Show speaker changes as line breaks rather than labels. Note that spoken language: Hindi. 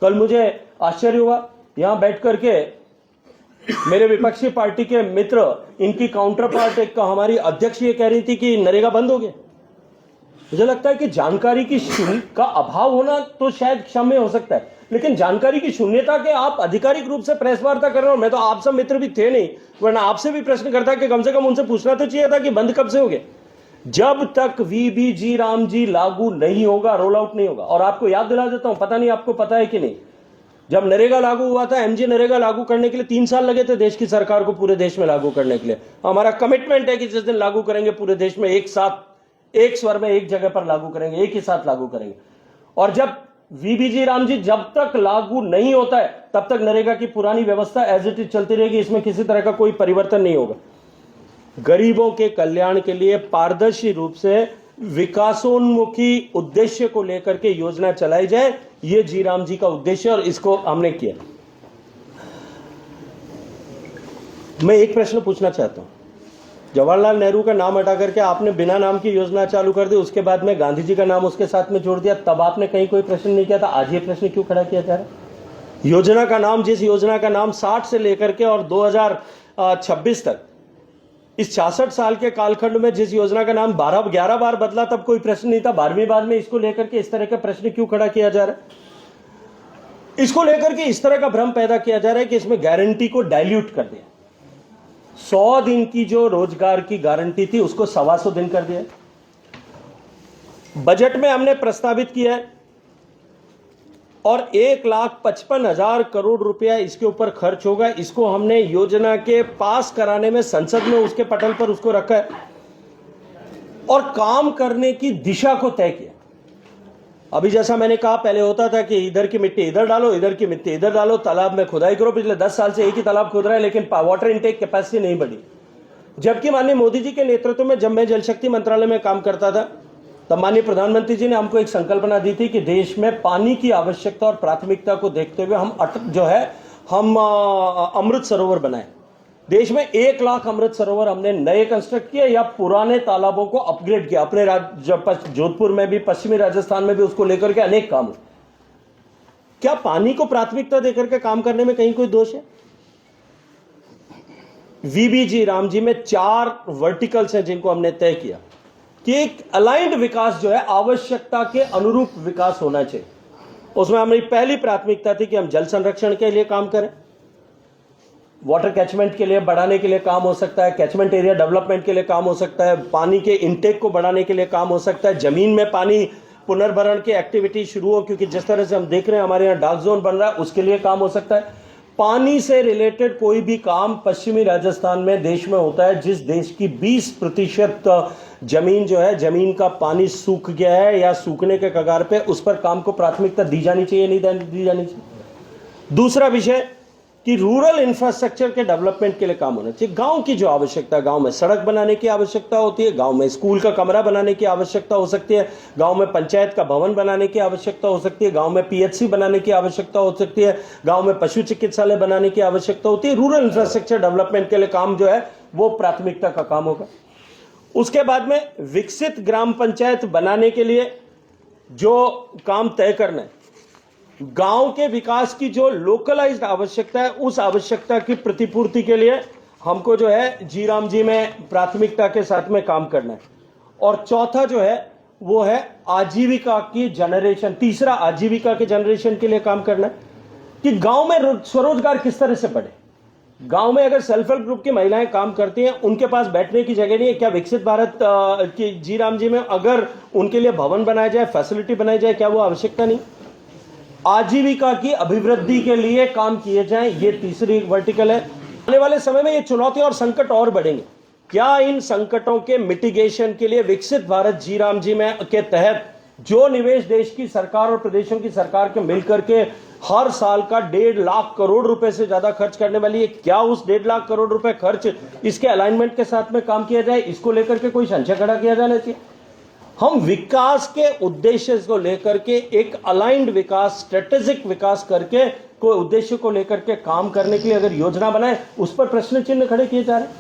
कल मुझे आश्चर्य हुआ, यहां बैठ करके मेरे विपक्षी पार्टी के मित्र, इनकी काउंटर पार्ट एक हमारी अध्यक्ष ये कह रही थी कि नरेगा बंद हो गया। मुझे लगता है कि जानकारी की का अभाव होना तो शायद क्षम्य हो सकता है, लेकिन जानकारी की शून्यता के आप आधिकारिक रूप से प्रेस वार्ता कर रहे हो। मैं तो आप सब मित्र भी थे नहीं, वरना आपसे भी प्रश्न करता कि कम से कम उनसे पूछना तो चाहिए था कि बंद कब से हो गया। जब तक वीबीजी रामजी लागू नहीं होगा, रोल आउट नहीं होगा। और आपको याद दिला देता हूं, पता नहीं आपको पता है कि नहीं, जब नरेगा लागू हुआ था, एमजी नरेगा लागू करने के लिए 3 साल लगे थे देश की सरकार को पूरे देश में लागू करने के लिए। हमारा कमिटमेंट है कि जिस दिन लागू करेंगे पूरे देश में एक साथ, एक स्वर में, एक जगह पर लागू करेंगे, एक ही साथ लागू करेंगे। और जब वीबीजी रामजी जब तक लागू नहीं होता है तब तक नरेगा की पुरानी व्यवस्था एज इट इज चलती रहेगी, इसमें किसी तरह का कोई परिवर्तन नहीं होगा। गरीबों के कल्याण के लिए पारदर्शी रूप से विकासोन्मुखी उद्देश्य को लेकर के योजना चलाई जाए, ये जी राम जी का उद्देश्य, और इसको हमने किया। मैं एक प्रश्न पूछना चाहता हूं, जवाहरलाल नेहरू का नाम हटा करके आपने बिना नाम की योजना चालू कर दी, उसके बाद में गांधी जी का नाम उसके साथ में जोड़ दिया, तब आपने कहीं कोई प्रश्न नहीं किया था। आज ये प्रश्न क्यों खड़ा किया जा रहा है? योजना का नाम, जिस योजना का नाम 60 से लेकर के और 2026 तक, इस 66 साल के कालखंड में जिस योजना का नाम 11 बार बदला, तब कोई प्रश्न नहीं था। 12वीं बार में इसको लेकर के इस तरह का प्रश्न क्यों खड़ा किया जा रहा है? इसको लेकर के इस तरह का भ्रम पैदा किया जा रहा है कि इसमें गारंटी को डाइल्यूट कर दिया। 100 दिन की जो रोजगार की गारंटी थी उसको 125 दिन कर दिया। बजट में हमने प्रस्तावित किया है और 1,55,000 करोड़ रुपया इसके ऊपर खर्च होगा। इसको हमने योजना के पास कराने में संसद में उसके पटल पर उसको रखा है और काम करने की दिशा को तय किया। अभी जैसा मैंने कहा, पहले होता था कि इधर की मिट्टी इधर डालो, इधर की मिट्टी इधर डालो, तालाब में खुदाई करो। पिछले 10 साल से एक ही तालाब खुद रहा है, लेकिन वाटर इनटेक कैपेसिटी नहीं बढ़ी। जबकि माननीय मोदी जी के नेतृत्व में जब मैं जल शक्ति मंत्रालय में काम करता था, तब माननीय प्रधानमंत्री जी ने हमको एक संकल्पना दी थी कि देश में पानी की आवश्यकता और प्राथमिकता को देखते हुए हम अमृत सरोवर बनाए। देश में 1 लाख अमृत सरोवर हमने नए कंस्ट्रक्ट किए या पुराने तालाबों को अपग्रेड किया। अपने जोधपुर में भी, पश्चिमी राजस्थान में भी उसको लेकर के अनेक काम। क्या पानी को प्राथमिकता देकर के काम करने में कहीं कोई दोष है? वीबीजी रामजी में 4 वर्टिकल्स हैं जिनको हमने तय किया कि एक अलाइंड विकास जो है, आवश्यकता के अनुरूप विकास होना चाहिए। उसमें हमारी पहली प्राथमिकता थी कि हम जल संरक्षण के लिए काम करें, वाटर कैचमेंट के लिए बढ़ाने के लिए काम हो सकता है, कैचमेंट एरिया डेवलपमेंट के लिए काम हो सकता है, पानी के इंटेक को बढ़ाने के लिए काम हो सकता है, जमीन में पानी पुनर्भरण की एक्टिविटी शुरू हो, क्योंकि जिस तरह से हम देख रहे हैं हमारे यहाँ डार्क जोन बन रहा है, उसके लिए काम हो सकता है। पानी से रिलेटेड कोई भी काम पश्चिमी राजस्थान में देश में होता है, जिस देश की 20% जमीन जो है, जमीन का पानी सूख गया है या सूखने के कगार पे, उस पर काम को प्राथमिकता दी जानी चाहिए, नहीं दी जानी चाहिए। दूसरा विषय कि रूरल इंफ्रास्ट्रक्चर के डेवलपमेंट के लिए काम होना चाहिए। गांव की जो आवश्यकता है, गांव में सड़क बनाने की आवश्यकता होती है, गांव में स्कूल का कमरा बनाने की आवश्यकता हो सकती है, गांव में पंचायत का भवन बनाने की आवश्यकता हो सकती है, गांव में पीएचसी बनाने की आवश्यकता हो सकती है, गांव में पशु चिकित्सालय बनाने की आवश्यकता होती है। रूरल इंफ्रास्ट्रक्चर डेवलपमेंट के लिए काम जो है वो प्राथमिकता का काम होगा। उसके बाद में विकसित ग्राम पंचायत बनाने के लिए जो काम तय करना है, गांव के विकास की जो लोकलाइज्ड आवश्यकता है, उस आवश्यकता की प्रतिपूर्ति के लिए हमको जो है जी राम जी में प्राथमिकता के साथ में काम करना है। और चौथा जो है वो है आजीविका की जनरेशन, तीसरा आजीविका के जनरेशन के लिए काम करना है कि गांव में स्वरोजगार किस तरह से बढ़े। गांव में अगर सेल्फ हेल्प ग्रुप की महिलाएं काम करती हैं, उनके पास बैठने की जगह नहीं है, क्या विकसित भारत की जी राम जी में अगर उनके लिए भवन बनाया जाए, फैसिलिटी बनाई जाए, क्या वो आवश्यकता नहीं? आजीविका की अभिवृद्धि के लिए काम किए जाएं, ये तीसरी वर्टिकल है। आने वाले समय में ये चुनौतियां और संकट और बढ़ेंगे। क्या इन संकटों के मिटिगेशन के लिए विकसित भारत जी राम जी में के तहत जो निवेश देश की सरकार और प्रदेशों की सरकार के मिलकर के हर साल का 1.5 लाख करोड़ रुपए से ज्यादा खर्च करने वाली है, क्या उस 1.5 लाख करोड़ रुपए खर्च इसके अलाइनमेंट के साथ में काम किया जाए, इसको लेकर के कोई संशय खड़ा किया जाना चाहिए। हम विकास के उद्देश्य को लेकर के एक अलाइंड विकास, स्ट्रेटेजिक विकास करके कोई उद्देश्य को लेकर के काम करने के लिए अगर योजना बनाए, उस पर प्रश्न चिन्ह खड़े किए जा रहे हैं।